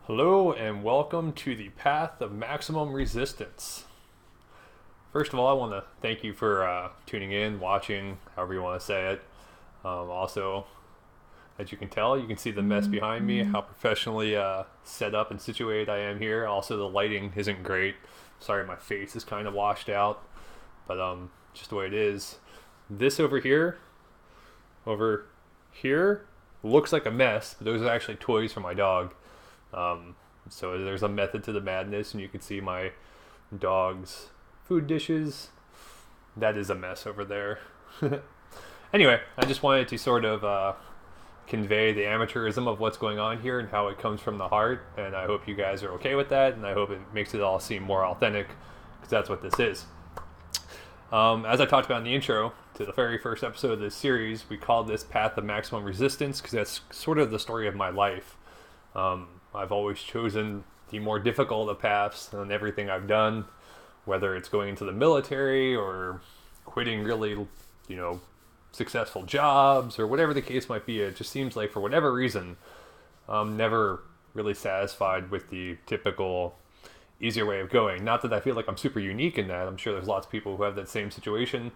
Hello and welcome to the path of maximum resistance. First of all, I want to thank you for tuning in, watching, however you want to say it. Also, as you can tell, you can see the mess behind me, how professionally set up and situated I am here. Also, the lighting isn't great. Sorry, my face is kind of washed out, but just the way it is. This over here, looks like a mess, but those are actually toys for my dog. Um, so there's a method to the madness, and you can see my dog's food dishes. That is a mess over there. Anyway, I just wanted to sort of convey the amateurism of what's going on here and how it comes from the heart, and I hope you guys are okay with that, and I hope it makes it all seem more authentic, because that's what this is. As I talked about in the intro to the very first episode of this series, we called this Path of Maximum Resistance because that's sort of the story of my life. I've always chosen the more difficult of paths in everything I've done, whether it's going into the military or quitting really, successful jobs or whatever the case might be. It just seems like for whatever reason, I'm never really satisfied with the typical easier way of going. Not that I feel like I'm super unique in that. I'm sure there's lots of people who have that same situation.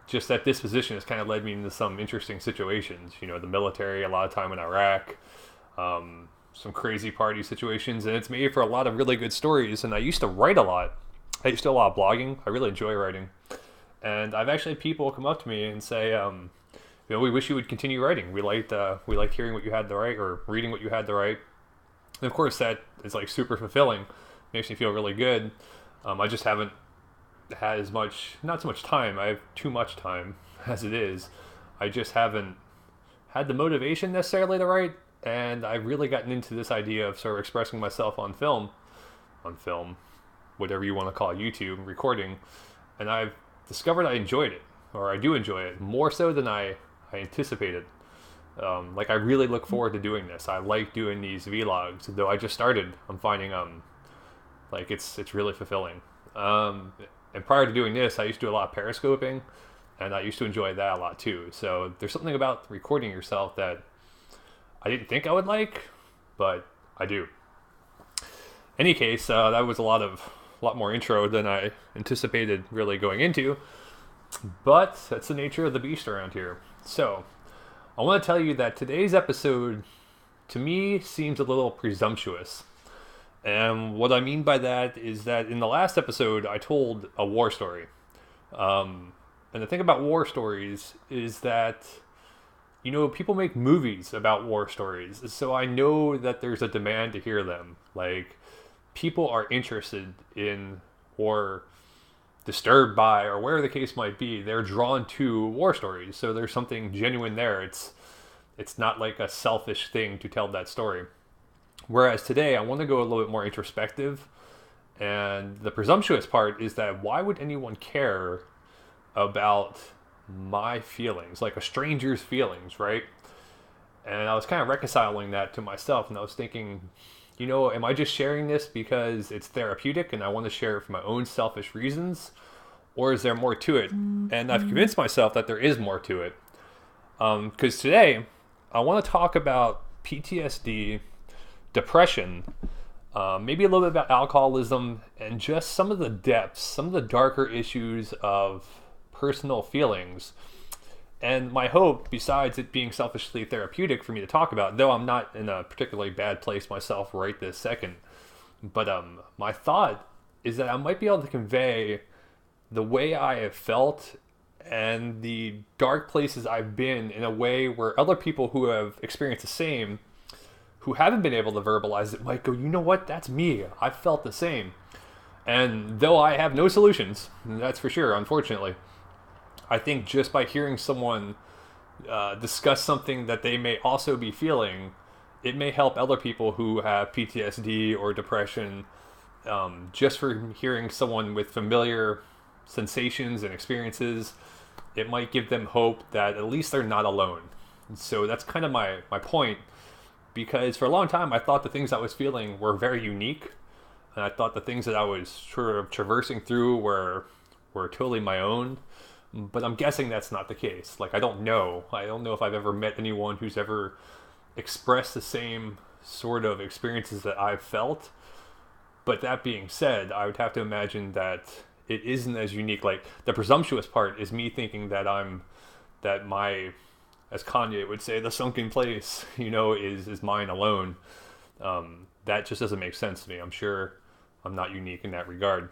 Just that disposition has kind of led me into some interesting situations. The military, a lot of time in Iraq, some crazy party situations, and it's made for a lot of really good stories. And I used to write a lot. I used to do a lot of blogging. I really enjoy writing. And I've actually had people come up to me and say, we wish you would continue writing. We liked hearing what you had to write or reading what you had to write. And of course, that is like super fulfilling. Makes me feel really good. I just haven't had not so much time. I have too much time as it is. I just haven't had the motivation necessarily to write. And I've really gotten into this idea of sort of expressing myself on film, whatever you want to call it, YouTube, recording. And I've discovered I enjoyed it, or I do enjoy it, more so than I anticipated. I really look forward to doing this. I like doing these vlogs, though I just started. I'm finding it's really fulfilling. And prior to doing this, I used to do a lot of periscoping, and I used to enjoy that a lot too. So there's something about recording yourself that I didn't think I would like, but I do. Any case, that was a lot more intro than I anticipated really going into, but that's the nature of the beast around here. So I want to tell you that today's episode, to me, seems a little presumptuous. And what I mean by that is that in the last episode, I told a war story. And the thing about war stories is that people make movies about war stories, so I know that there's a demand to hear them. Like, people are interested in or disturbed by, or whatever the case might be, they're drawn to war stories. So there's something genuine there. It's not like a selfish thing to tell that story. Whereas today, I want to go a little bit more introspective. And the presumptuous part is that why would anyone care about my feelings, like a stranger's feelings, right? And I was kind of reconciling that to myself, and I was thinking, am I just sharing this because it's therapeutic and I want to share it for my own selfish reasons, or is there more to it? And I've convinced myself that there is more to it, because today I want to talk about PTSD, depression, maybe a little bit about alcoholism, and just some of the depths, some of the darker issues of personal feelings. And my hope, besides it being selfishly therapeutic for me to talk about, though I'm not in a particularly bad place myself right this second, but my thought is that I might be able to convey the way I have felt and the dark places I've been in a way where other people who have experienced the same, who haven't been able to verbalize it, might go, you know what, that's me. I've felt the same. And though I have no solutions, that's for sure, unfortunately, I think just by hearing someone discuss something that they may also be feeling, it may help other people who have PTSD or depression. Just for hearing someone with familiar sensations and experiences, it might give them hope that at least they're not alone. And so that's kind of my point, because for a long time I thought the things I was feeling were very unique, and I thought the things that I was sort of traversing through were totally my own. But I'm guessing that's not the case. I don't know if I've ever met anyone who's ever expressed the same sort of experiences that I've felt. But that being said, I would have to imagine that it isn't as unique. Like, the presumptuous part is me thinking that my, as Kanye would say, the sunken place, is mine alone. That just doesn't make sense to me. I'm sure I'm not unique in that regard.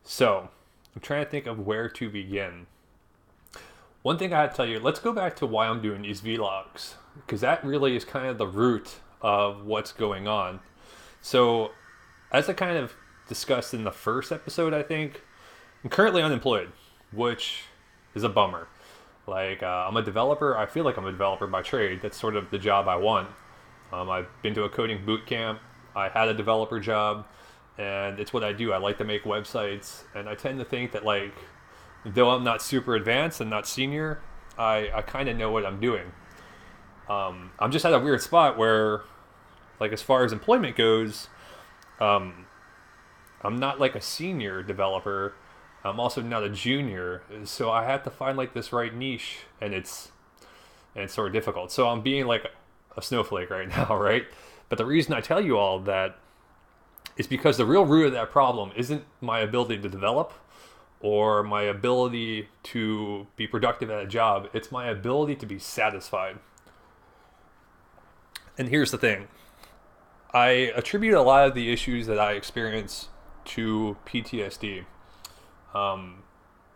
So, I'm trying to think of where to begin. One thing I had to tell you, let's go back to why I'm doing these vlogs, because that really is kind of the root of what's going on. So, as I kind of discussed in the first episode, I think, I'm currently unemployed, which is a bummer. Like, I'm a developer. I feel like I'm a developer by trade. That's sort of the job I want. I've been to a coding boot camp. I had a developer job, and it's what I do. I like to make websites, and I tend to think that, like, though I'm not super advanced and not senior, I kind of know what I'm doing. I'm just at a weird spot where, like, as far as employment goes, I'm not like a senior developer. I'm also not a junior, so I have to find like this right niche, and it's sort of difficult. So I'm being like a snowflake right now, right? But the reason I tell you all that is because the real root of that problem isn't my ability to develop or my ability to be productive at a job. It's my ability to be satisfied. And here's the thing. I attribute a lot of the issues that I experience to PTSD.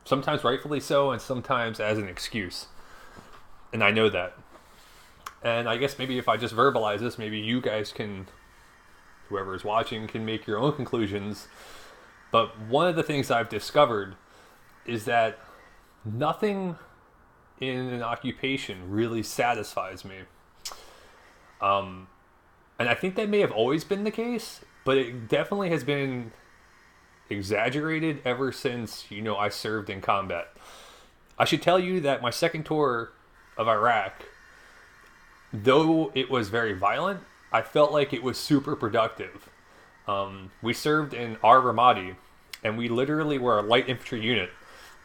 Sometimes rightfully so, and sometimes as an excuse. And I know that. And I guess maybe if I just verbalize this, maybe you guys can, whoever is watching, can make your own conclusions. But one of the things I've discovered is that nothing in an occupation really satisfies me. And I think that may have always been the case, but it definitely has been exaggerated ever since, I served in combat. I should tell you that my second tour of Iraq, though it was very violent, I felt like it was super productive. We served in Ramadi, and we literally were a light infantry unit,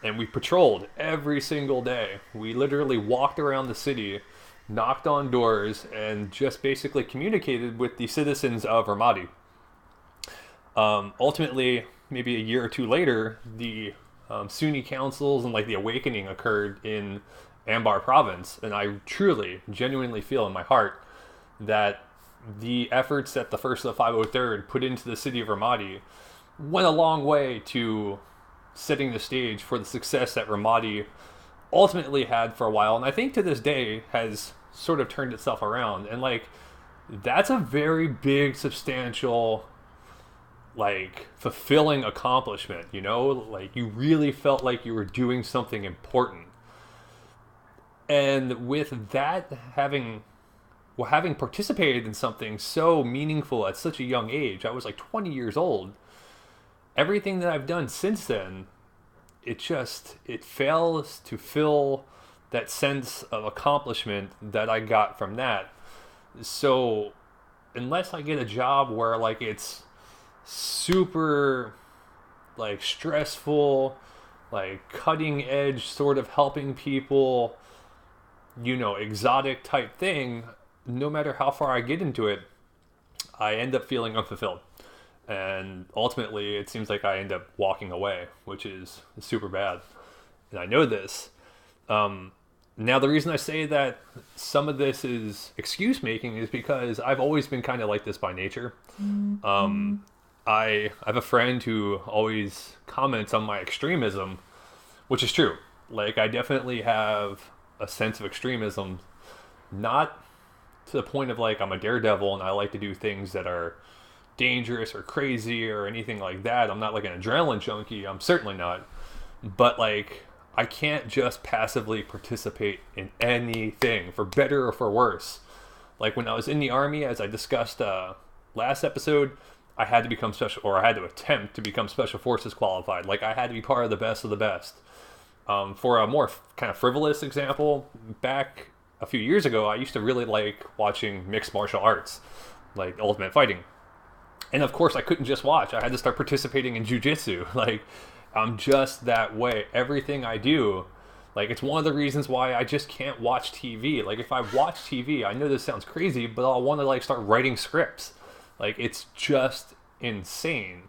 and we patrolled every single day. We literally walked around the city, knocked on doors, and just basically communicated with the citizens of Ramadi. Ultimately, maybe a year or two later, the Sunni councils and like the awakening occurred in Anbar province, and I truly, genuinely feel in my heart that the efforts that the 1st of the 503rd put into the city of Ramadi went a long way to setting the stage for the success that Ramadi ultimately had for a while, and I think to this day has sort of turned itself around. And like, that's a very big, substantial, like, fulfilling accomplishment, like you really felt like you were doing something important. And with that, having participated in something so meaningful at such a young age, I was like 20 years old, everything that I've done since then, it fails to fill that sense of accomplishment that I got from that. So unless I get a job where like it's super like stressful, like cutting edge, sort of helping people, exotic type thing, no matter how far I get into it, I end up feeling unfulfilled. And ultimately, it seems like I end up walking away, which is super bad. And I know this. Now, the reason I say that some of this is excuse making is because I've always been kind of like this by nature. I have a friend who always comments on my extremism, which is true. Like, I definitely have a sense of extremism, not to the point of like I'm a daredevil and I like to do things that are dangerous or crazy or anything like that. I'm not like an adrenaline junkie. I'm certainly not. But like, I can't just passively participate in anything, for better or for worse. Like when I was in the Army, as I discussed last episode, I had to become I had to attempt to become Special Forces qualified. Like I had to be part of the best of the best. For a more kind of frivolous example, back a few years ago, I used to really like watching mixed martial arts, like Ultimate Fighting. And of course, I couldn't just watch. I had to start participating in jiu-jitsu. Like, I'm just that way. Everything I do Like, it's one of the reasons why I just can't watch TV. Like, if I watch TV, I know this sounds crazy, but I'll want to, like, start writing scripts. Like, it's just insane.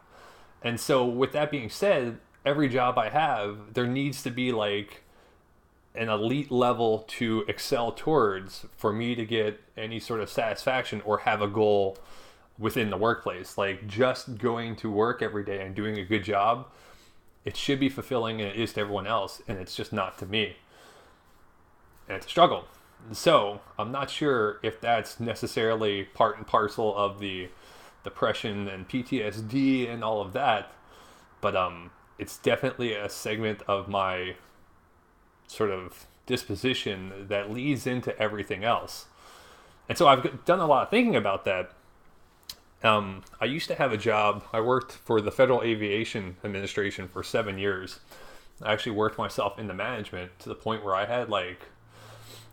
And so, with that being said, every job I have, there needs to be, like, an elite level to excel towards for me to get any sort of satisfaction or have a goal within the workplace. Like, just going to work every day and doing a good job, it should be fulfilling, and it is to everyone else, and it's just not to me. And it's a struggle. So I'm not sure if that's necessarily part and parcel of the depression and PTSD and all of that, but it's definitely a segment of my sort of disposition that leads into everything else. And so I've done a lot of thinking about that. I used to have a job. I worked for the Federal Aviation Administration for 7 years. I actually worked myself into management to the point where I had like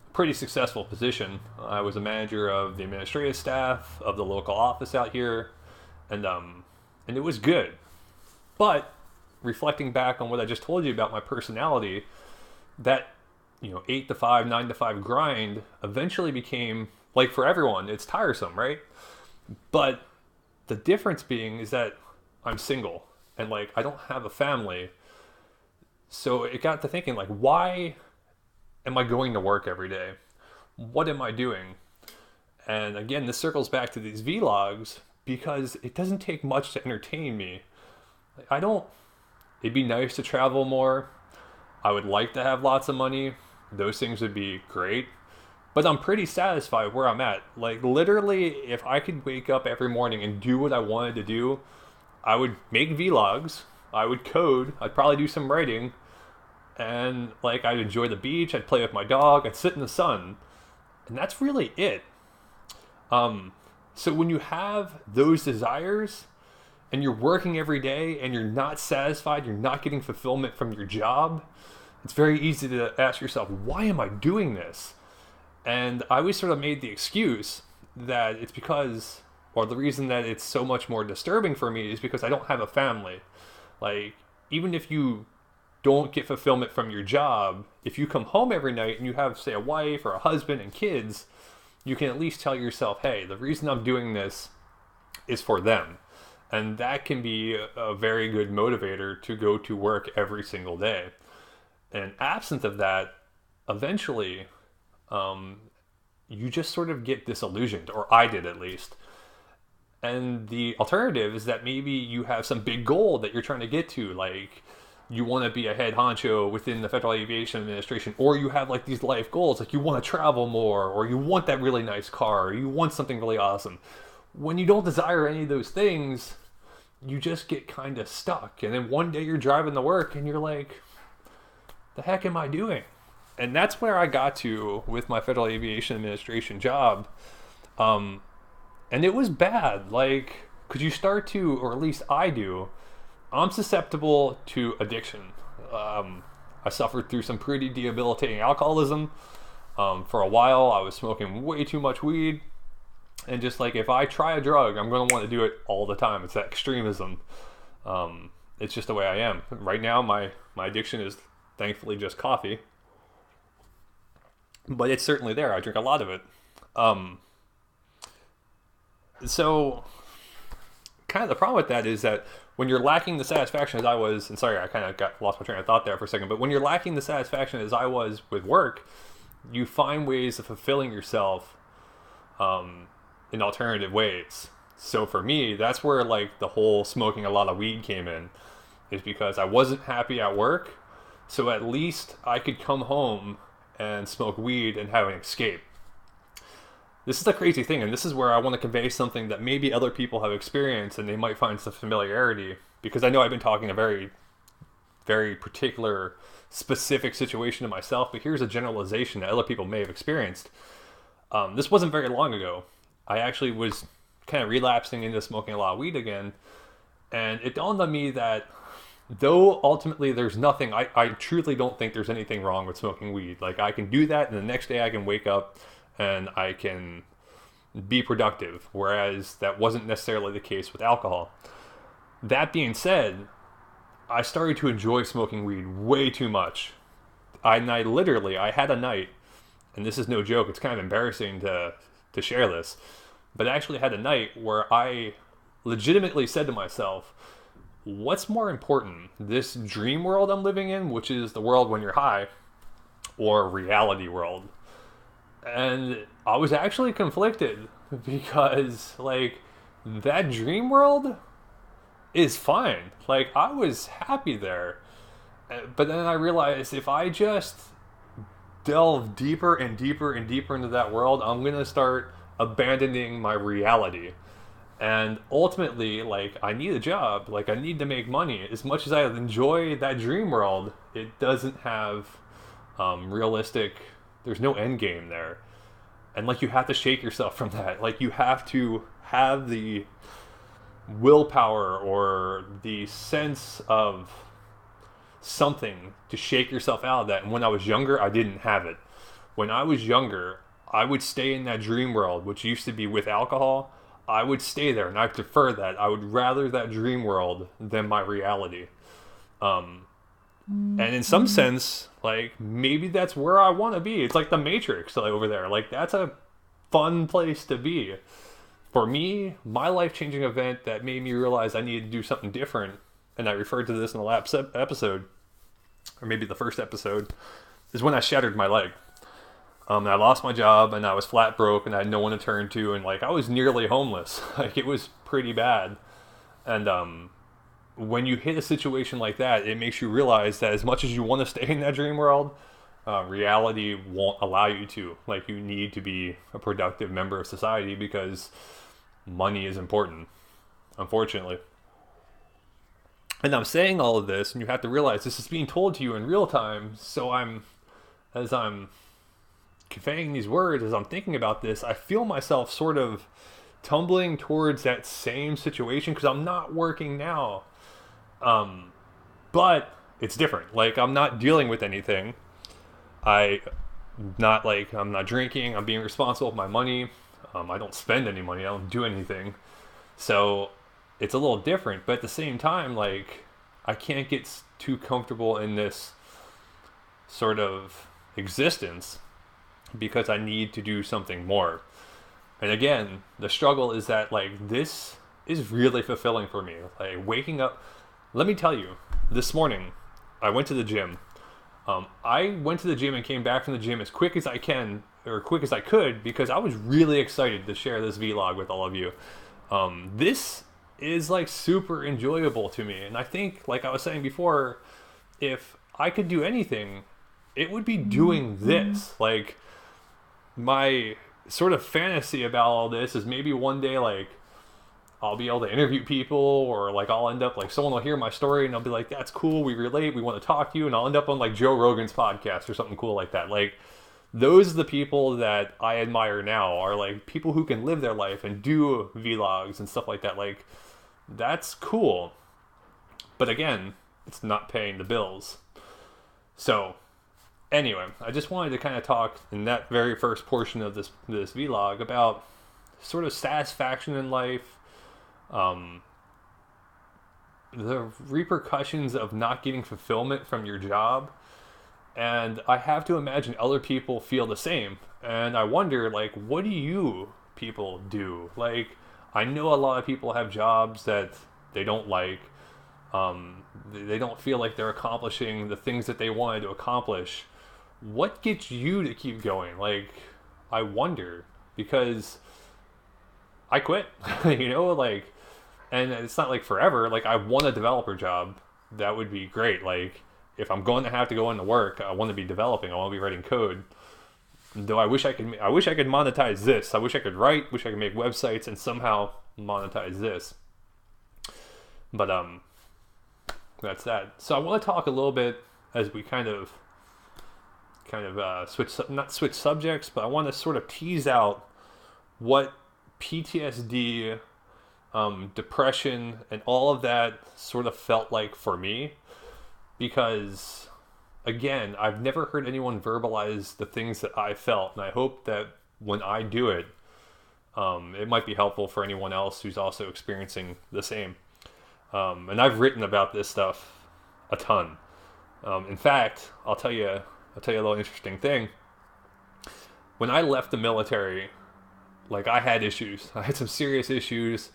a pretty successful position. I was a manager of the administrative staff of the local office out here, and it was good. But reflecting back on what I just told you about my personality, that 8 to 5, 9 to 5 grind eventually became, like, for everyone, it's tiresome, right? But the difference being is that I'm single and, like, I don't have a family. So it got to thinking, like, why am I going to work every day? What am I doing? And again, this circles back to these vlogs because it doesn't take much to entertain me. It'd be nice to travel more. I would like to have lots of money. Those things would be great. But I'm pretty satisfied where I'm at. Like, literally, if I could wake up every morning and do what I wanted to do, I would make vlogs, I would code, I'd probably do some writing, and, like, I'd enjoy the beach, I'd play with my dog, I'd sit in the sun. And that's really it. So when you have those desires, and you're working every day, and you're not satisfied, you're not getting fulfillment from your job, it's very easy to ask yourself, why am I doing this? And I always sort of made the excuse that it's because, or the reason that it's so much more disturbing for me is because I don't have a family. Like, even if you don't get fulfillment from your job, if you come home every night and you have, say, a wife or a husband and kids, you can at least tell yourself, hey, the reason I'm doing this is for them. And that can be a very good motivator to go to work every single day. And absent of that, eventually, you just sort of get disillusioned, or I did at least. And the alternative is that maybe you have some big goal that you're trying to get to, like you want to be a head honcho within the Federal Aviation Administration, or you have like these life goals, like you want to travel more, or you want that really nice car, or you want something really awesome. When you don't desire any of those things, you just get kind of stuck. And then one day you're driving to work and you're like, the heck am I doing? And that's where I got to with my Federal Aviation Administration job. And it was bad. Like, because you start to, or at least I do, I'm susceptible to addiction. I suffered through some pretty debilitating alcoholism. For a while, I was smoking way too much weed. And just like, if I try a drug, I'm going to want to do it all the time. It's that extremism. It's just the way I am. Right now, my addiction is thankfully just coffee. But it's certainly there. I drink a lot of it. So kind of the problem with that is that when you're lacking the satisfaction as I was, and sorry, I kind of lost my train of thought there for a second, but when you're lacking the satisfaction as I was with work, you find ways of fulfilling yourself in alternative ways. So for me, that's where like the whole smoking a lot of weed came in, is because I wasn't happy at work. So at least I could come home and smoke weed and have an escape. This is the crazy thing, and this is where I want to convey something that maybe other people have experienced and they might find some familiarity, because I know I've been talking a very, very particular, specific situation to myself, but here's a generalization that other people may have experienced. This wasn't very long ago. I actually was kind of relapsing into smoking a lot of weed again, and it dawned on me that though ultimately there's nothing, I truly don't think there's anything wrong with smoking weed. Like, I can do that, and the next day I can wake up and I can be productive, whereas that wasn't necessarily the case with alcohol. That being said, I started to enjoy smoking weed way too much. I literally, I had a night, and this is no joke, it's kind of embarrassing to share this, but I actually had a night where I legitimately said to myself, what's more important, this dream world I'm living in, which is the world when you're high, or reality world? And I was actually conflicted because, like, that dream world is fine. Like, I was happy there. But then I realized if I just delve deeper and deeper and deeper into that world, I'm going to start abandoning my reality. And ultimately, like, I need a job. Like, I need to make money. As much as I enjoy that dream world, it doesn't have realistic, there's no end game there. And, like, you have to shake yourself from that. Like, you have to have the willpower or the sense of something to shake yourself out of that. And when I was younger, I didn't have it. When I was younger, I would stay in that dream world, which used to be with alcohol. I would stay there, and I prefer that. I would rather that dream world than my reality. And in some sense, like, maybe that's where I want to be. It's like the Matrix, like, over there. Like, that's a fun place to be. For me, my life-changing event that made me realize I needed to do something different, and I referred to this in the last episode, or maybe the first episode, is when I shattered my leg. And I lost my job, and I was flat broke, and I had no one to turn to, and, like, I was nearly homeless. Like, it was pretty bad. And when you hit a situation like that, it makes you realize that as much as you want to stay in that dream world, reality won't allow you to. Like, you need to be a productive member of society because money is important, unfortunately. And I'm saying all of this, and you have to realize this is being told to you in real time. So as I'm conveying these words, as I'm thinking about this, I feel myself sort of tumbling towards that same situation because I'm not working now. But it's different. Like, I'm not dealing with anything. I'm not drinking. I'm being responsible with my money. I don't spend any money. I don't do anything. So it's a little different. But at the same time, like, I can't get too comfortable in this sort of existence because I need to do something more. And again, the struggle is that, like, this is really fulfilling for me. Like, waking up, let me tell you, this morning I went to the gym. I went to the gym and came back from the gym as quick as I could because I was really excited to share this vlog with all of you. This is, like, super enjoyable to me. And I think, like I was saying before, if I could do anything, it would be doing this. Like, my sort of fantasy about all this is maybe one day, like, I'll be able to interview people, or, like, I'll end up, like, someone will hear my story and they'll be like, that's cool, we relate, we want to talk to you, and I'll end up on, like, Joe Rogan's podcast or something cool like that. Like, those are the people that I admire now, are, like, people who can live their life and do vlogs and stuff like that. Like, that's cool. But again, it's not paying the bills. So, anyway, I just wanted to kind of talk in that very first portion of this vlog about sort of satisfaction in life, the repercussions of not getting fulfillment from your job. And I have to imagine other people feel the same. And I wonder, like, what do you people do? Like, I know a lot of people have jobs that they don't like. They don't feel like they're accomplishing the things that they wanted to accomplish. What gets you to keep going? Like, I wonder, because I quit, you know, like, and it's not like forever. Like, I want a developer job. That would be great. Like, if I'm going to have to go into work, I want to be developing. I want to be writing code. Though I wish I could monetize this. I wish I could write. Wish I could make websites and somehow monetize this. But that's that. So I want to talk a little bit as we kind of not switch subjects, but I want to sort of tease out what PTSD, depression, and all of that sort of felt like for me. Because, again, I've never heard anyone verbalize the things that I felt, and I hope that when I do it, it might be helpful for anyone else who's also experiencing the same. And I've written about this stuff a ton. In fact, I'll tell you I'll tell you a little interesting thing. When I left the military, like I had issues. I had some serious issues,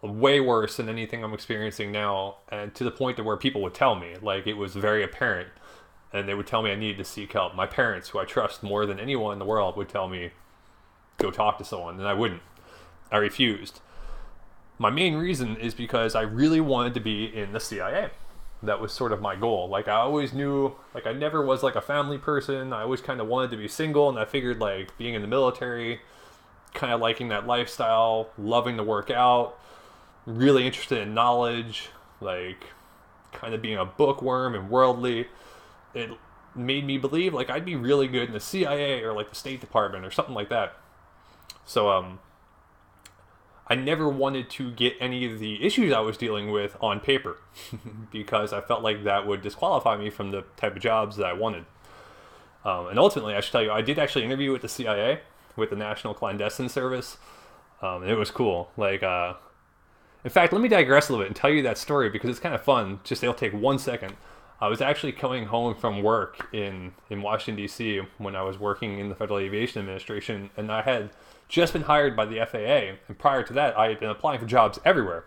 way worse than anything I'm experiencing now, and to the point to where people would tell me, like it was very apparent, and they would tell me I needed to seek help. My parents, who I trust more than anyone in the world, would tell me, go talk to someone, and I wouldn't. I refused. My main reason is because I really wanted to be in the CIA. That was sort of my goal. Like I always knew, like I never was like a family person. I always kind of wanted to be single, and I figured like being in the military, kind of liking that lifestyle, loving to work out, really interested in knowledge, like kind of being a bookworm and worldly. It made me believe like I'd be really good in the CIA or like the State Department or something like that. So I never wanted to get any of the issues I was dealing with on paper because I felt like that would disqualify me from the type of jobs that I wanted. And ultimately, I should tell you, I did actually interview with the CIA, with the National Clandestine Service. And it was cool. Like, in fact, let me digress a little bit and tell you that story because it's kind of fun. Just it'll take 1 second. I was actually coming home from work in Washington, D.C. when I was working in the Federal Aviation Administration, and I had just been hired by the FAA, and prior to that, I had been applying for jobs everywhere.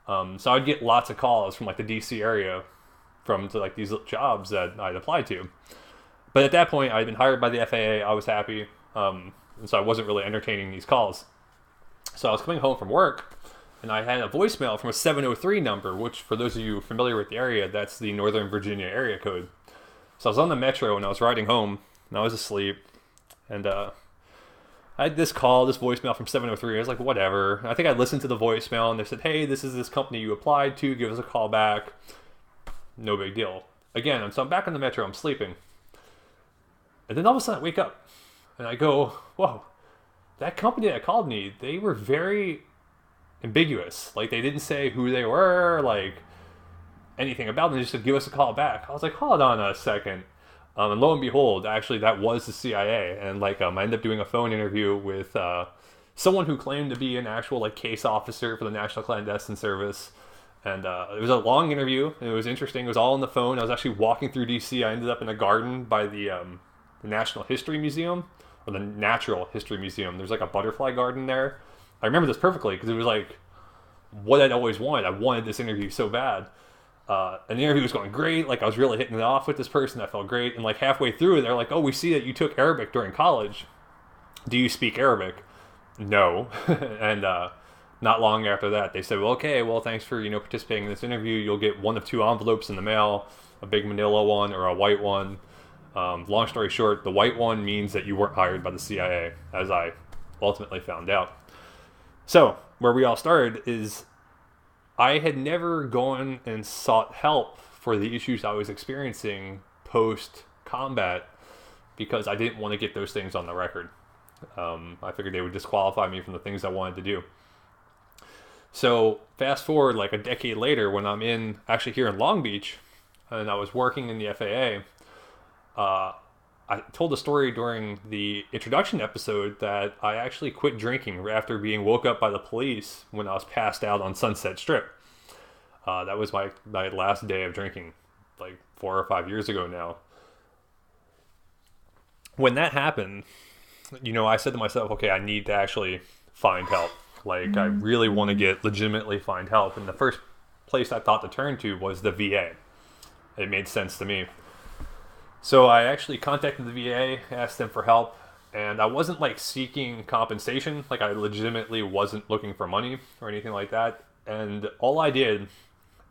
So I'd get lots of calls from like the DC area from like these jobs that I'd applied to. But at that point, I'd been hired by the FAA. I was happy, and so I wasn't really entertaining these calls. So I was coming home from work, and I had a voicemail from a 703 number, which for those of you familiar with the area, that's the Northern Virginia area code. So I was on the metro and I was riding home, and I was asleep, and I had this voicemail from 703. I was like, whatever. I think I listened to the voicemail, and they said, hey, this is this company you applied to. Give us a call back. No big deal. Again, so I'm back on the metro. I'm sleeping. And then all of a sudden I wake up, and I go, whoa, that company that called me, they were very ambiguous. Like, they didn't say who they were, like, anything about them. They just said, give us a call back. I was like, hold on a second. And lo and behold, actually, that was the CIA. And like, I ended up doing a phone interview with someone who claimed to be an actual like case officer for the National Clandestine Service. And it was a long interview. And it was interesting. It was all on the phone. I was actually walking through DC. I ended up in a garden by the National History Museum, or the Natural History Museum. There's like a butterfly garden there. I remember this perfectly because it was like what I'd always wanted. I wanted this interview so bad. And the interview was going great. Like, I was really hitting it off with this person. I felt great. And like halfway through, they're like, oh, we see that you took Arabic during college. Do you speak Arabic? No. And not long after that, they said, well, okay, well, thanks for, participating in this interview. You'll get one of two envelopes in the mail, a big manila one or a white one. Long story short, the white one means that you weren't hired by the CIA, as I ultimately found out. So where we all started is I had never gone and sought help for the issues I was experiencing post-combat because I didn't want to get those things on the record. I figured they would disqualify me from the things I wanted to do. So fast forward like a decade later when I'm actually here in Long Beach and I was working in the FAA, I told the story during the introduction episode that I actually quit drinking after being woke up by the police when I was passed out on Sunset Strip. That was my last day of drinking, like 4 or 5 years ago now. When that happened, I said to myself, okay, I need to actually find help. Like, I really want to legitimately find help. And the first place I thought to turn to was the VA. It made sense to me. So I actually contacted the VA, asked them for help, and I wasn't like seeking compensation. Like, I legitimately wasn't looking for money or anything like that. And all I did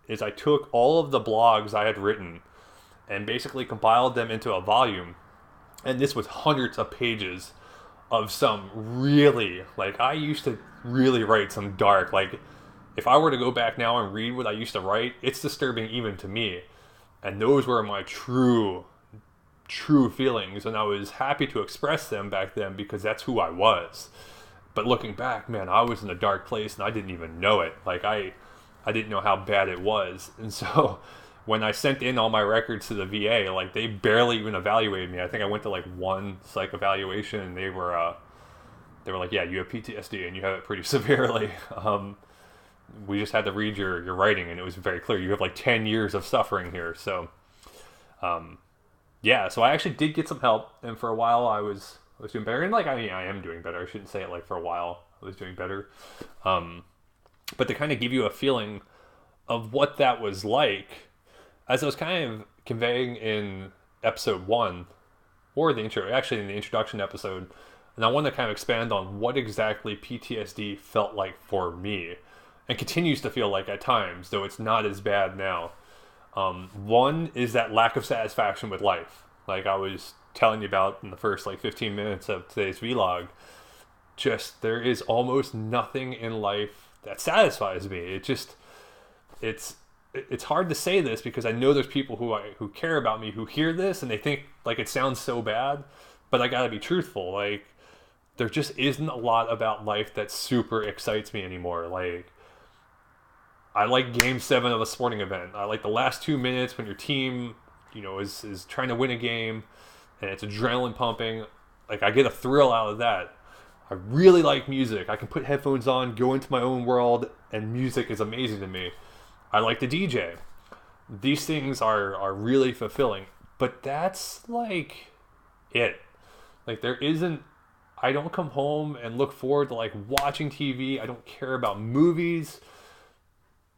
is I took all of the blogs I had written and basically compiled them into a volume. And this was hundreds of pages of some really, like, I used to really write some dark, like, if I were to go back now and read what I used to write, it's disturbing even to me. And those were my true feelings, and I was happy to express them back then because that's who I was. But looking back, man, I was in a dark place and I didn't even know it. Like, I didn't know how bad it was. And so when I sent in all my records to the VA, like, they barely even evaluated me. I think I went to like one psych evaluation and they were like, yeah, you have PTSD and you have it pretty severely. We just had to read your writing and it was very clear. You have like 10 years of suffering here. So yeah, so I actually did get some help, and for a while I was doing better, and like I am doing better. I shouldn't say it like for a while I was doing better, um, but to kind of give you a feeling of what that was like, as I was kind of conveying in episode one, or the intro, actually in the introduction episode, and I want to kind of expand on what exactly PTSD felt like for me, and continues to feel like at times, though it's not as bad now. One is that lack of satisfaction with life, like I was telling you about in the first like 15 minutes of today's vlog. Just there is almost nothing in life that satisfies me. It's it's hard to say this because I know there's people who care about me who hear this and they think like it sounds so bad, but I gotta be truthful. Like there just isn't a lot about life that super excites me anymore. Like I like game 7 of a sporting event. I like the last 2 minutes when your team, is trying to win a game and it's adrenaline pumping. Like I get a thrill out of that. I really like music. I can put headphones on, go into my own world, and music is amazing to me. I like to DJ. These things are really fulfilling. But that's like it. Like there isn't, I don't come home and look forward to like watching TV. I don't care about movies.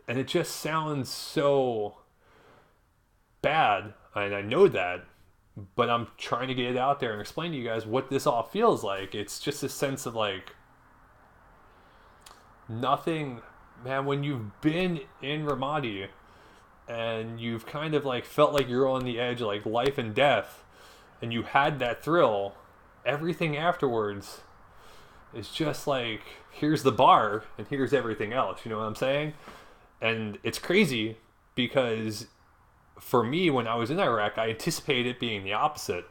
And it just sounds so bad. And I know that. But I'm trying to get it out there and explain to you guys what this all feels like. It's just a sense of like nothing, man. When you've been in Ramadi and you've kind of like felt like you're on the edge of like life and death, and you had that thrill, everything afterwards is just like, here's the bar and here's everything else. You know what I'm saying? And it's crazy because for me, when I was in Iraq, I anticipated it being the opposite.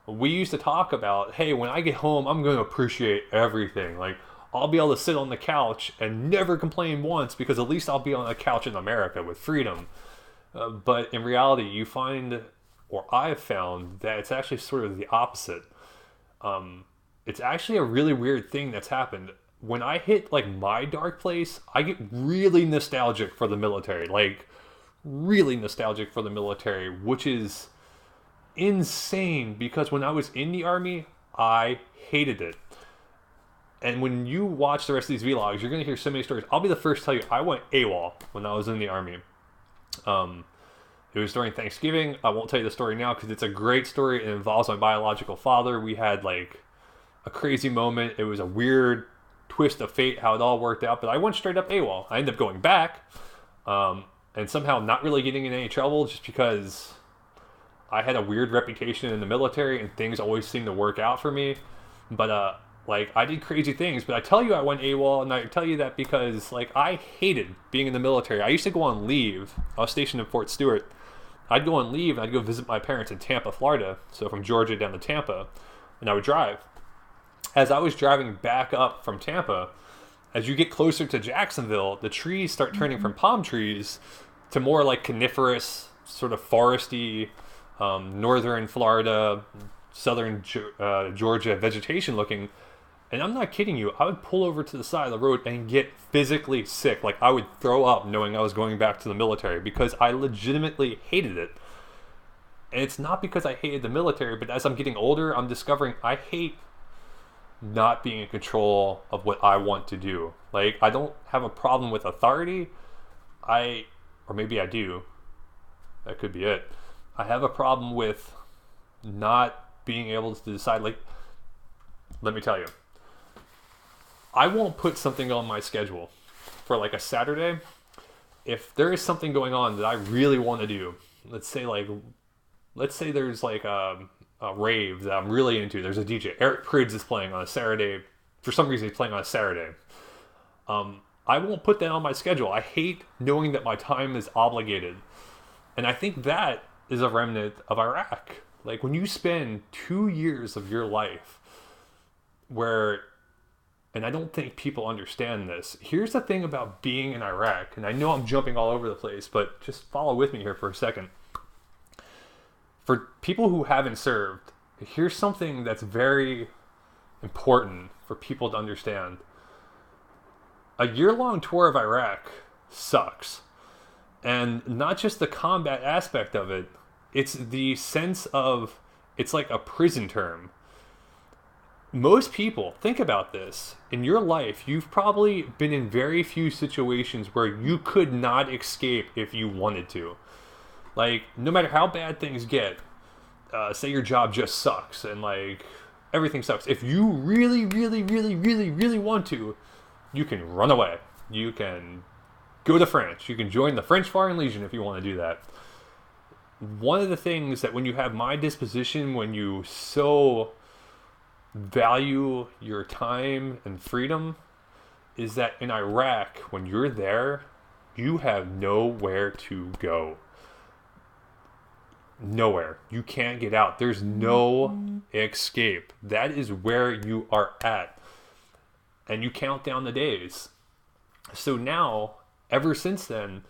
We used to talk about, hey, when I get home, I'm going to appreciate everything. Like, I'll be able to sit on the couch and never complain once because at least I'll be on a couch in America with freedom. But in reality, you find, or I've found, that it's actually sort of the opposite. It's actually a really weird thing that's happened. When I hit, like, my dark place, I get really nostalgic for the military. Like, really nostalgic for the military, which is insane because when I was in the army, I hated it. And when you watch the rest of these vlogs, you're going to hear so many stories. I'll be the first to tell you, I went AWOL when I was in the army. It was during Thanksgiving. I won't tell you the story now because it's a great story. It involves my biological father. We had like a crazy moment. It was a weird twist of fate how it all worked out, but I went straight up AWOL. I ended up going back. And somehow not really getting in any trouble just because I had a weird reputation in the military and things always seemed to work out for me. But, like, I did crazy things. But I tell you I went AWOL, and I tell you that because, like, I hated being in the military. I used to go on leave. I was stationed in Fort Stewart. I'd go on leave, and I'd go visit my parents in Tampa, Florida. So from Georgia down to Tampa. And I would drive. As I was driving back up from Tampa, as you get closer to Jacksonville, the trees start turning from palm trees to more like coniferous, sort of foresty, northern Florida, southern Georgia vegetation looking. And I'm not kidding you, I would pull over to the side of the road and get physically sick. Like I would throw up knowing I was going back to the military because I legitimately hated it. And it's not because I hated the military, but as I'm getting older, I'm discovering I hate not being in control of what I want to do. Like, I don't have a problem with authority. Or maybe I do. That could be it. I have a problem with not being able to decide. Like, let me tell you. I won't put something on my schedule for like a Saturday if there is something going on that I really want to do. Let's say there's like a rave that I'm really into. There's a DJ. Eric Prydz is playing on a Saturday. For some reason, he's playing on a Saturday. I won't put that on my schedule. I hate knowing that my time is obligated. And I think that is a remnant of Iraq. Like when you spend 2 years of your life where, and I don't think people understand this. Here's the thing about being in Iraq, and I know I'm jumping all over the place, but just follow with me here for a second. For people who haven't served, here's something that's very important for people to understand. A year-long tour of Iraq sucks. And not just the combat aspect of it, It's the sense of, it's like a prison term. Most people, think about this, in your life, you've probably been in very few situations where you could not escape if you wanted to. Like, no matter how bad things get, say your job just sucks and like everything sucks. If you really, really, really, really, really want to, you can run away. You can go to France. You can join the French Foreign Legion if you want to do that. One of the things that when you have my disposition, when you so value your time and freedom, is that in Iraq, when you're there, you have nowhere to go. Nowhere. You can't get out. There's no escape. That is where you are at. And you count down the days. So now, ever since then,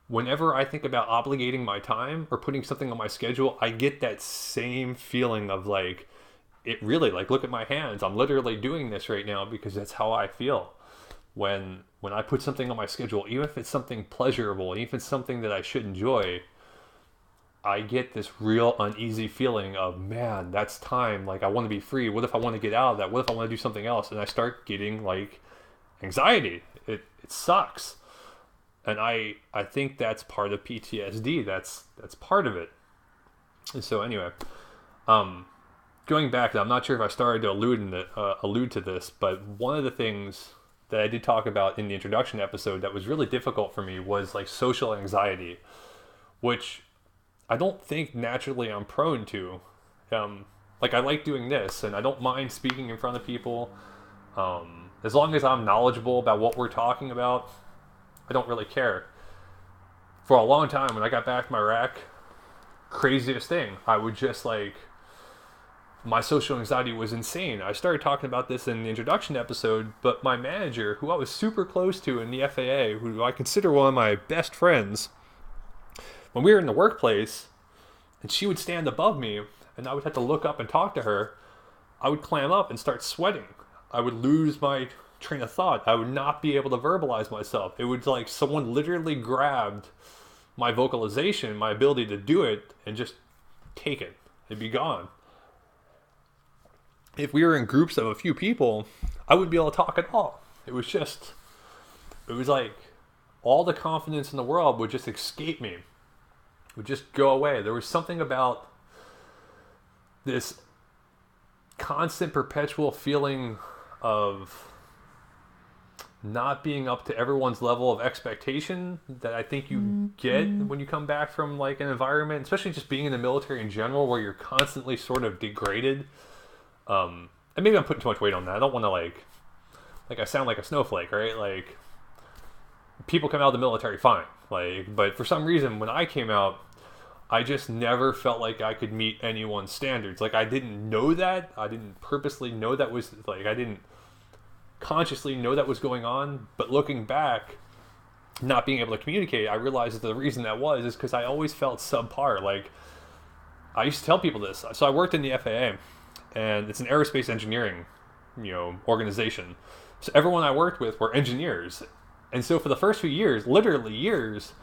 whenever I think about obligating my time or putting something on my schedule, I get that same feeling of like, it really, like, look at my hands. I'm literally doing this right now because that's how I feel. When I put something on my schedule, even if it's something pleasurable, even if it's something that I should enjoy, I get this real uneasy feeling of, man, that's time. Like, I want to be free. What if I want to get out of that? What if I want to do something else? And I start getting like anxiety. It sucks. And I think that's part of PTSD. That's part of it. And so anyway, going back, I'm not sure if I started to allude to this, but one of the things that I did talk about in the introduction episode that was really difficult for me was like social anxiety, which I don't think naturally I'm prone to. Like, I like doing this, and I don't mind speaking in front of people. As long as I'm knowledgeable about what we're talking about, I don't really care. For a long time, when I got back from Iraq, craziest thing, I would just like, my social anxiety was insane. I started talking about this in the introduction episode, but my manager, who I was super close to in the FAA, who I consider one of my best friends, when we were in the workplace, and she would stand above me, and I would have to look up and talk to her, I would clam up and start sweating. I would lose my train of thought. I would not be able to verbalize myself. It was like someone literally grabbed my vocalization, my ability to do it, and just take it. It'd be gone. If we were in groups of a few people, I wouldn't be able to talk at all. It was like all the confidence in the world would just escape me. It would just go away. There was something about this constant, perpetual feeling of not being up to everyone's level of expectation that I think you get when you come back from like an environment, especially just being in the military in general, where you're constantly sort of degraded. And maybe I'm putting too much weight on that. I don't want to like I sound like a snowflake, right? Like, people come out of the military fine, like, but for some reason when I came out, I just never felt like I could meet anyone's standards. Like, I didn't know that. I didn't purposely know that was like, I didn't consciously know that was going on. But looking back, not being able to communicate, I realized that the reason that is because I always felt subpar. Like, I used to tell people this. So I worked in the FAA, and it's an aerospace engineering, organization. So everyone I worked with were engineers. And so for the first few years, literally years,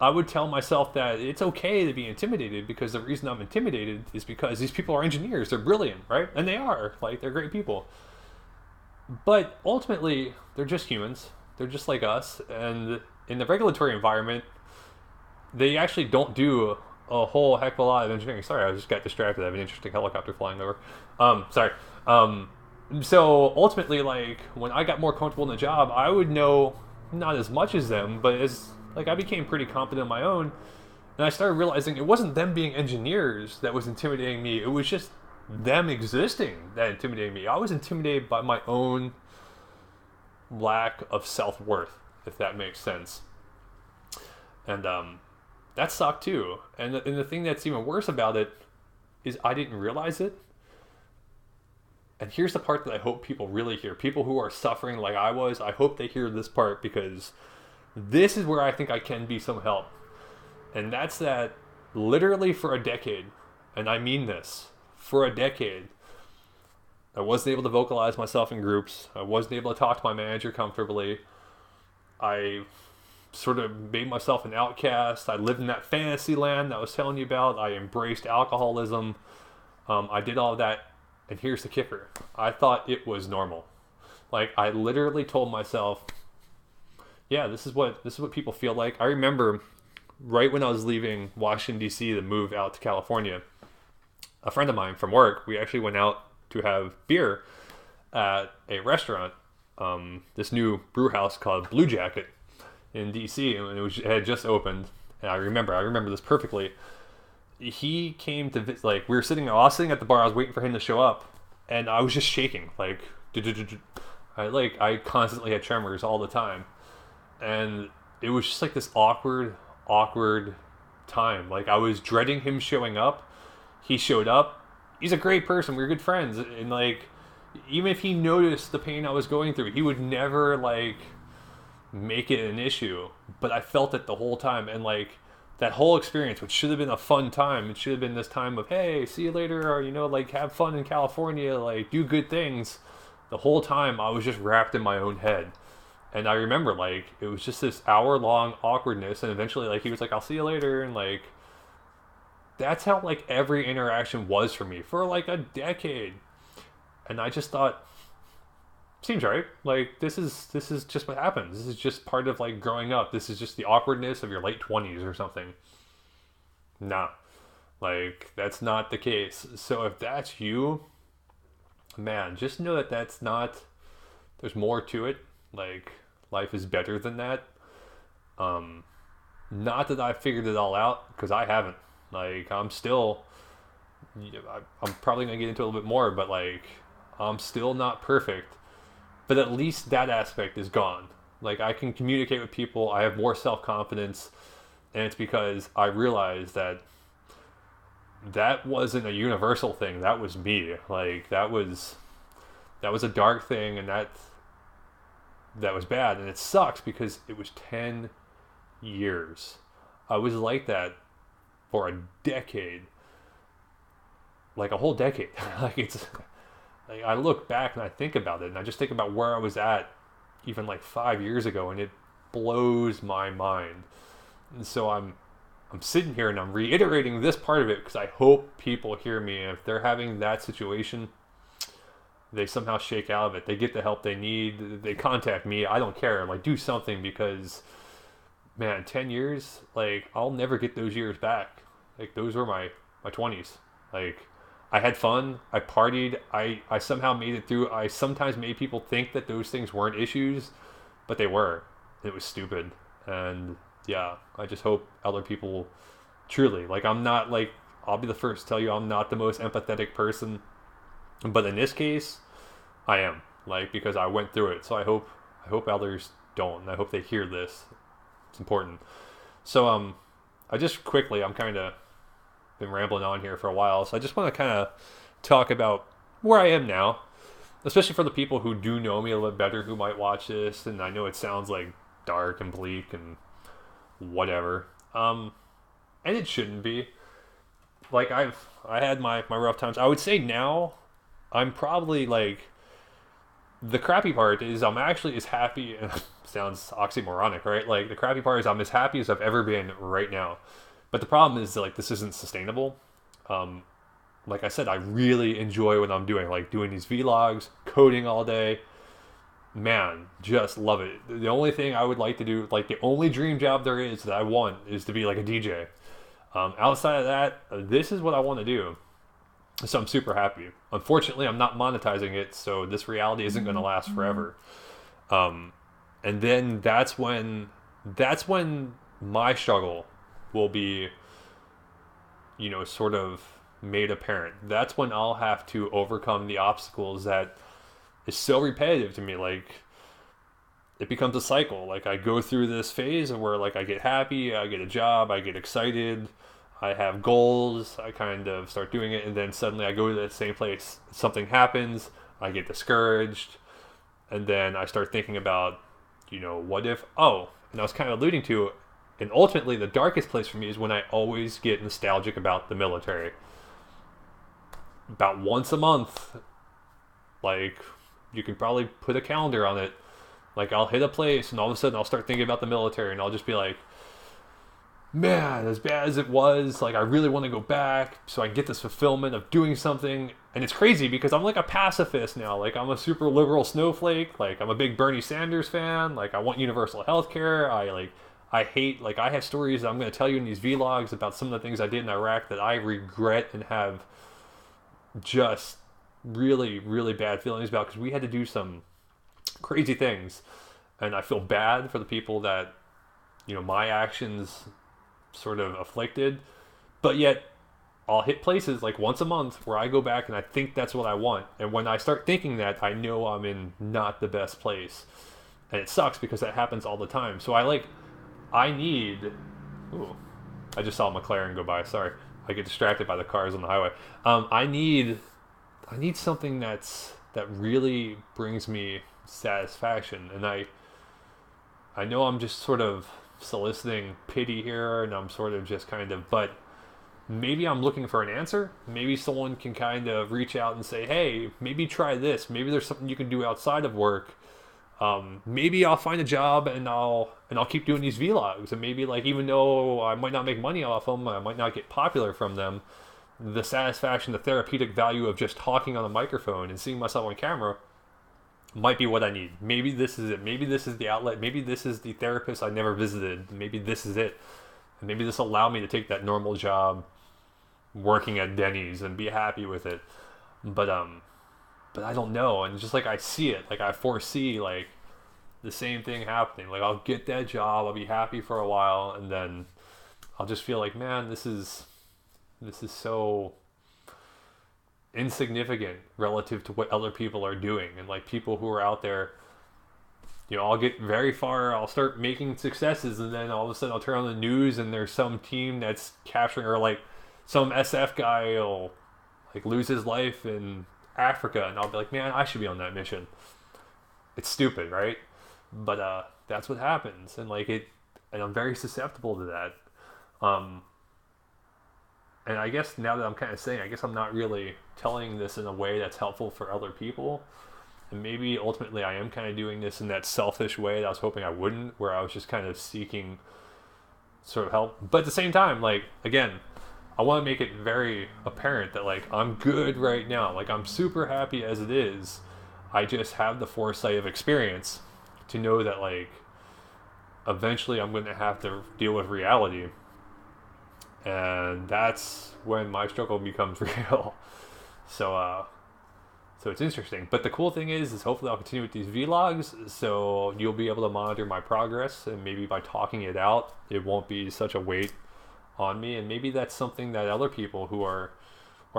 I would tell myself that it's okay to be intimidated, because the reason I'm intimidated is because these people are engineers. They're brilliant, right? And they are. Like, they're great people. But ultimately, they're just humans. They're just like us. And in the regulatory environment, they actually don't do a whole heck of a lot of engineering. Sorry, I just got distracted. I have an interesting helicopter flying over. Sorry. So ultimately, like, when I got more comfortable in the job, I would know not as much as them, but as like, I became pretty competent on my own, and I started realizing it wasn't them being engineers that was intimidating me. It was just them existing that intimidated me. I was intimidated by my own lack of self-worth, if that makes sense. And that sucked too. And the thing that's even worse about it is I didn't realize it. And here's the part that I hope people really hear. People who are suffering like I was, I hope they hear this part, because this is where I think I can be some help. And that's that literally for a decade, and I mean this, for a decade, I wasn't able to vocalize myself in groups. I wasn't able to talk to my manager comfortably. I sort of made myself an outcast. I lived in that fantasy land that I was telling you about. I embraced alcoholism. I did all of that. And here's the kicker. I thought it was normal. Like, I literally told myself, yeah, this is what people feel like. I remember right when I was leaving Washington, D.C. to move out to California, a friend of mine from work, we actually went out to have beer at a restaurant, this new brew house called Blue Jacket in DC, and it had just opened. And I remember this perfectly. He came to visit, like, I was sitting at the bar, I was waiting for him to show up, and I was just shaking, like, I constantly had tremors all the time, and it was just like this awkward time. Like, I was dreading him showing up. He showed up. He's a great person. We were good friends, and like, even if he noticed the pain I was going through, he would never like make it an issue. But I felt it the whole time, and like, that whole experience, which should have been a fun time, it should have been this time of, hey, see you later, or, you know, like, have fun in California, like, do good things. The whole time I was just wrapped in my own head. And I remember, like, it was just this hour-long awkwardness, and eventually, like, he was like, I'll see you later, and like, that's how, like, every interaction was for me for like a decade. And I just thought, seems right. Like, this is just what happens. This is just part of, like, growing up. This is just the awkwardness of your late 20s or something. Nah. Like, that's not the case. So if that's you, man, just know that that's not, there's more to it. Like, life is better than that. Not that I figured it all out, because I haven't. Like, I'm probably going to get into it a little bit more, but like, I'm still not perfect. But at least that aspect is gone. Like, I can communicate with people. I have more self-confidence. And it's because I realized that wasn't a universal thing. That was me. Like, that was a dark thing, and that was bad. And it sucks because it was 10 years. I was like that for a decade. Like, a whole decade. Like, it's... Like, I look back and I think about it, and I just think about where I was at even like 5 years ago, and it blows my mind. And so I'm sitting here and I'm reiterating this part of it because I hope people hear me. And if they're having that situation, they somehow shake out of it. They get the help they need. They contact me. I don't care. Like, do something, because, man, 10 years, like, I'll never get those years back. Like, those were my 20s. Like, I had fun. I partied. I somehow made it through. I sometimes made people think that those things weren't issues, but they were. It was stupid. And yeah, I just hope other people truly, like, I'm not, like, I'll be the first to tell you I'm not the most empathetic person, but in this case, I am, like, because I went through it. So I hope others don't, and I hope they hear this. It's important. So I just quickly, I'm kind of been rambling on here for a while, so I just want to kind of talk about where I am now, especially for the people who do know me a little bit better, who might watch this. And I know it sounds like dark and bleak and whatever, and it shouldn't be. Like, I had my rough times. I would say now I'm probably, like, the crappy part is I'm actually as happy, and sounds oxymoronic, right? Like, the crappy part is I'm as happy as I've ever been right now. But the problem is that, like, this isn't sustainable. Like I said, I really enjoy what I'm doing, like doing these vlogs, coding all day. Man, just love it. The only thing I would like to do, like, the only dream job there is that I want, is to be like a DJ. Outside of that, this is what I want to do. So I'm super happy. Unfortunately, I'm not monetizing it, so this reality isn't going to last forever. And then that's when my struggle will be, you know, sort of made apparent. That's when I'll have to overcome the obstacles that is so repetitive to me. Like, it becomes a cycle. Like, I go through this phase where, like, I get happy, I get a job, I get excited, I have goals, I kind of start doing it, and then suddenly I go to that same place, something happens, I get discouraged, and then I start thinking about, you know, what if, and I was kind of alluding to, and ultimately the darkest place for me is when I always get nostalgic about the military. About once a month, like, you can probably put a calendar on it, Like I'll hit a place and all of a sudden I'll start thinking about the military and I'll just be like, man, as bad as it was, like I really want to go back so I can get this fulfillment of doing something. And it's crazy because I'm like a pacifist now. Like I'm a super liberal snowflake. Like I'm a big Bernie Sanders fan. Like I want universal health care. I hate, like I have stories that I'm going to tell you in these vlogs about some of the things I did in Iraq that I regret and have just really, really bad feelings about because we had to do some crazy things. And I feel bad for the people that, my actions sort of afflicted, but yet I'll hit places like once a month where I go back and I think that's what I want. And when I start thinking that, I know I'm in not the best place. And it sucks because that happens all the time. So I need, ooh, I just saw a McLaren go by. Sorry. I get distracted by the cars on the highway. I need something that really brings me satisfaction. And I know I'm just sort of soliciting pity here and I'm sort of just kind of, but maybe I'm looking for an answer. Maybe someone can kind of reach out and say, hey, maybe try this. Maybe there's something you can do outside of work. Maybe I'll find a job and I'll keep doing these vlogs. And maybe like, even though I might not make money off them, I might not get popular from them, the satisfaction, the therapeutic value of just talking on a microphone and seeing myself on camera might be what I need. Maybe this is it. Maybe this is the outlet. Maybe this is the therapist I never visited. Maybe this is it. And maybe this will allow me to take that normal job working at Denny's and be happy with it. But I don't know. And just like I see it, like I foresee like the same thing happening. Like I'll get that job, I'll be happy for a while, and then I'll just feel like, man, this is so insignificant relative to what other people are doing. And like people who are out there, I'll get very far, I'll start making successes, and then all of a sudden I'll turn on the news and there's some team that's capturing, or like some SF guy will like lose his life in Africa, and I'll be like, man, I should be on that mission. It's stupid, right? But that's what happens, and and I'm very susceptible to that. And I guess now that I'm kind of saying, I guess I'm not really telling this in a way that's helpful for other people. And maybe ultimately I am kind of doing this in that selfish way that I was hoping I wouldn't, where I was just kind of seeking sort of help. But at the same time, like, again, I want to make it very apparent that like I'm good right now. Like I'm super happy as it is. I just have the foresight of experience to know that like eventually I'm going to have to deal with reality. And that's when my struggle becomes real. So it's interesting. But the cool thing is hopefully I'll continue with these vlogs, so you'll be able to monitor my progress, and maybe by talking it out, it won't be such a weight on me. And maybe that's something that other people who are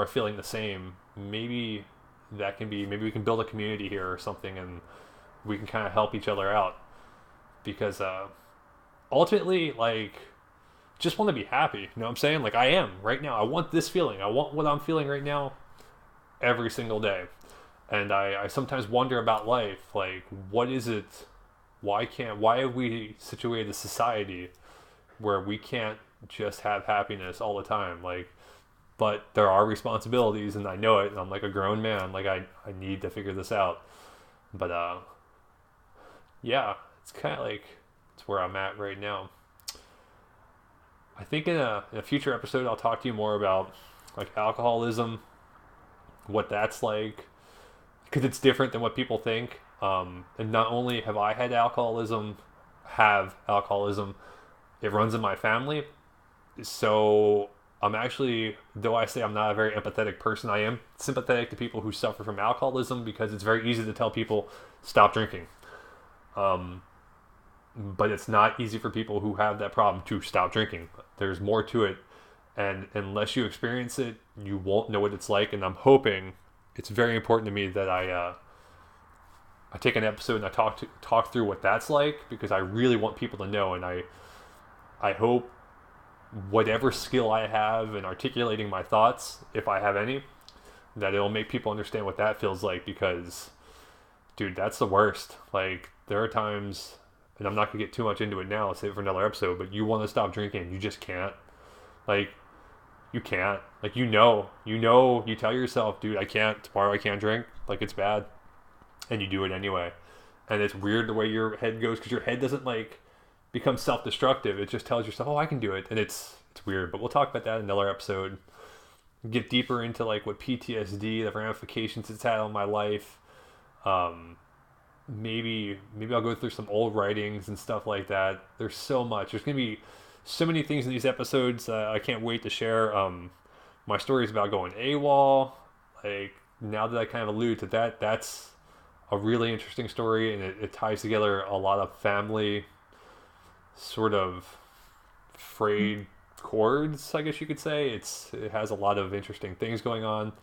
feeling the same, maybe maybe we can build a community here or something, and we can kind of help each other out. Because ultimately, like, just want to be happy. You know what I'm saying? Like I am right now. I want this feeling. I want what I'm feeling right now every single day. And I sometimes wonder about life. Like, what is it? Why have we situated a society where we can't just have happiness all the time? Like, but there are responsibilities, and I know it, and I'm like a grown man. Like I need to figure this out. But yeah, it's kind of like it's where I'm at right now. I think in a future episode I'll talk to you more about like alcoholism, what that's like, because it's different than what people think. And not only have I had alcoholism, it runs in my family. So I'm actually, though I say I'm not a very empathetic person, I am sympathetic to people who suffer from alcoholism, because it's very easy to tell people stop drinking. But it's not easy for people who have that problem to stop drinking. There's more to it, and unless you experience it, you won't know what it's like. And I'm hoping, it's very important to me that I take an episode and I talk through what that's like, because I really want people to know. And I hope whatever skill I have in articulating my thoughts, if I have any, that it'll make people understand what that feels like. Because, dude, that's the worst. Like, there are times, and I'm not going to get too much into it now, I'll save it for another episode, but you want to stop drinking, you just can't. Like, you can't. Like, you tell yourself, dude, I can't, tomorrow I can't drink, like, it's bad. And you do it anyway. and it's weird the way your head goes because your head doesn't like become self-destructive. It just tells yourself, oh, I can do it, and it's weird. But we'll talk about that in another episode. Get deeper into like what PTSD, the ramifications it's had on my life. Maybe I'll go through some old writings and stuff like that. There's so much. There's gonna be so many things in these episodes. I can't wait to share. My stories about going AWOL. Like now that I kind of allude to that, that's a really interesting story, and it ties together a lot of family sort of frayed chords, I guess you could say. It has a lot of interesting things going on.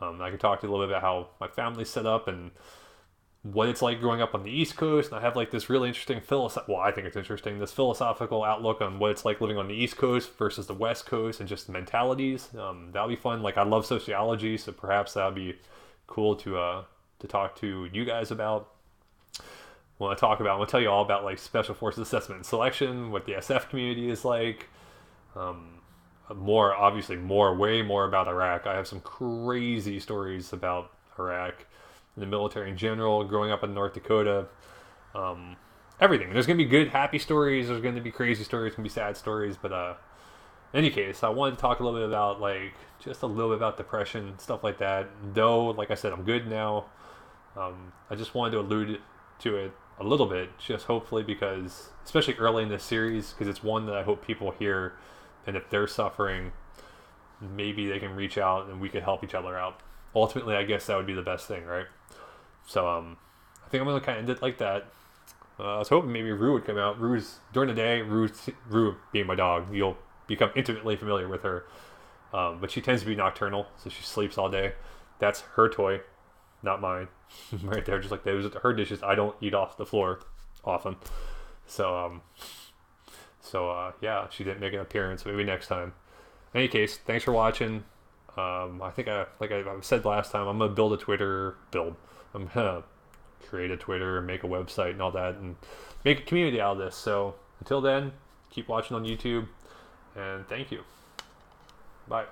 I can talk to you a little bit about how my family's set up and what it's like growing up on the East Coast. And I have like this really interesting I think it's interesting, this philosophical outlook on what it's like living on the East Coast versus the West Coast and just mentalities. That'll be fun. Like I love sociology, so perhaps that'll be cool to talk to you guys about. I'm going to tell you all about like Special Forces Assessment and Selection, what the SF community is like. Way more about Iraq. I have some crazy stories about Iraq and the military in general, growing up in North Dakota. Everything. There's going to be good, happy stories. There's going to be crazy stories. There's going to be sad stories. But in any case, I wanted to talk a little bit about just a little bit about depression, stuff like that. Though, like I said, I'm good now. I just wanted to allude to it a little bit, just hopefully because, especially early in this series, because it's one that I hope people hear, and if they're suffering, maybe they can reach out and we could help each other out. Ultimately, I guess that would be the best thing, right? So, I think I'm going to kind of end it like that. I was hoping maybe Rue would come out. During the day, Rue being my dog, you'll become intimately familiar with her. But she tends to be nocturnal, so she sleeps all day. That's her toy, not mine. Right there, just like those are her dishes. I don't eat off the floor often. So yeah, she didn't make an appearance. Maybe next time. In any case, thanks for watching. I think like I said last time, I'm gonna build a Twitter. I'm gonna create a Twitter, make a website, and all that, and make a community out of this. So until then, keep watching on YouTube, and thank you. Bye.